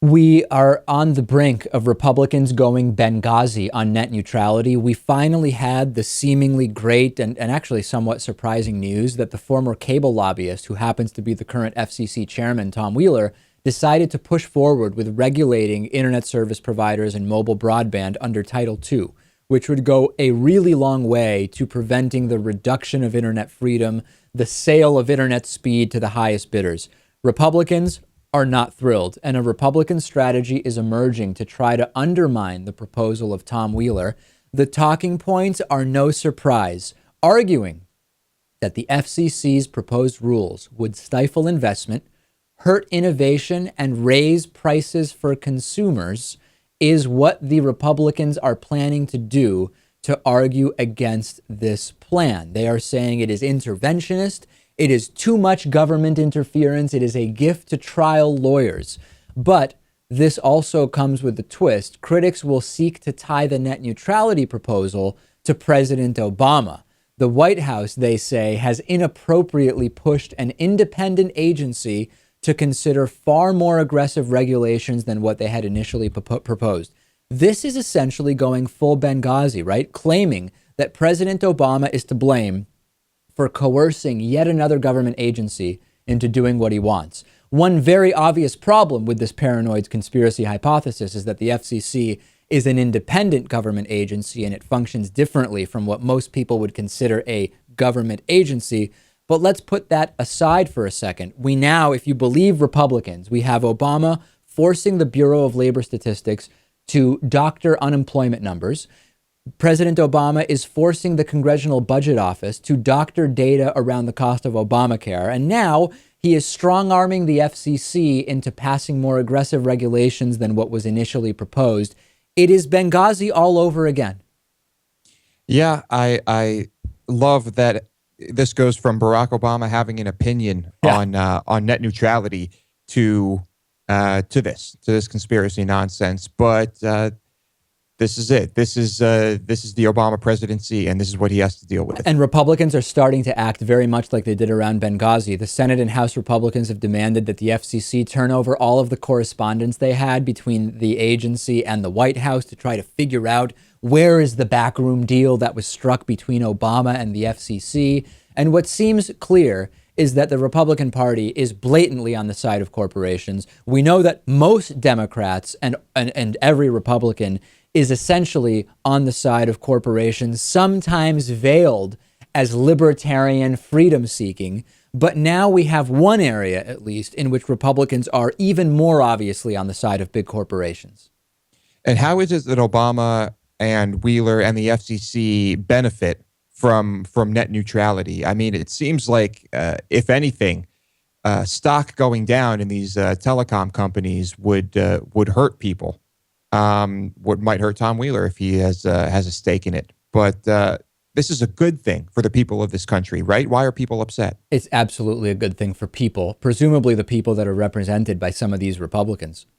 We are on the brink of Republicans going Benghazi on net neutrality. We finally had the seemingly great and actually somewhat surprising news that the former cable lobbyist, who happens to be the current FCC chairman, Tom Wheeler, decided to push forward with regulating internet service providers and mobile broadband under Title II, which would go a really long way to preventing the reduction of internet freedom, the sale of internet speed to the highest bidders. Republicans are not thrilled, and a Republican strategy is emerging to try to undermine the proposal of Tom Wheeler. The talking points are no surprise, arguing that the FCC's proposed rules would stifle investment, hurt innovation, and raise prices for consumers is what the Republicans are planning to do to argue against this plan. They are saying it is interventionist. It is too much government interference. It is a gift to trial lawyers. But this also comes with a twist. Critics will seek to tie the net neutrality proposal to President Obama. The White House, they say, has inappropriately pushed an independent agency to consider far more aggressive regulations than what they had initially proposed. This is essentially going full Benghazi, right? Claiming that President Obama is to blame for coercing yet another government agency into doing what he wants. One very obvious problem with this paranoid conspiracy hypothesis is that the FCC is an independent government agency and it functions differently from what most people would consider a government agency. But let's put that aside for a second. We now, if you believe Republicans, we have Obama forcing the Bureau of Labor Statistics to doctor unemployment numbers. President Obama is forcing the Congressional Budget Office to doctor data around the cost of Obamacare. And now he is strong-arming the FCC into passing more aggressive regulations than what was initially proposed. It is Benghazi all over again. Yeah, I love that this goes from Barack Obama having an opinion on net neutrality to this conspiracy nonsense. But this is it. This is the Obama presidency, and this is what he has to deal with. And Republicans are starting to act very much like they did around Benghazi. The Senate and House Republicans have demanded that the FCC turn over all of the correspondence they had between the agency and the White House to try to figure out where is the backroom deal that was struck between Obama and the FCC. And what seems clear is that the Republican Party is blatantly on the side of corporations. We know that most Democrats and every Republican is essentially on the side of corporations, sometimes veiled as libertarian freedom-seeking. But now we have one area, at least, in which Republicans are even more obviously on the side of big corporations. And how is it that Obama and Wheeler and the FCC benefit from net neutrality? I mean, it seems like, if anything, stock going down in these telecom companies would hurt people. What might hurt Tom Wheeler if he has a stake in it. But this is a good thing for the people of this country, right? Why are people upset? It's absolutely a good thing for people, presumably the people that are represented by some of these Republicans.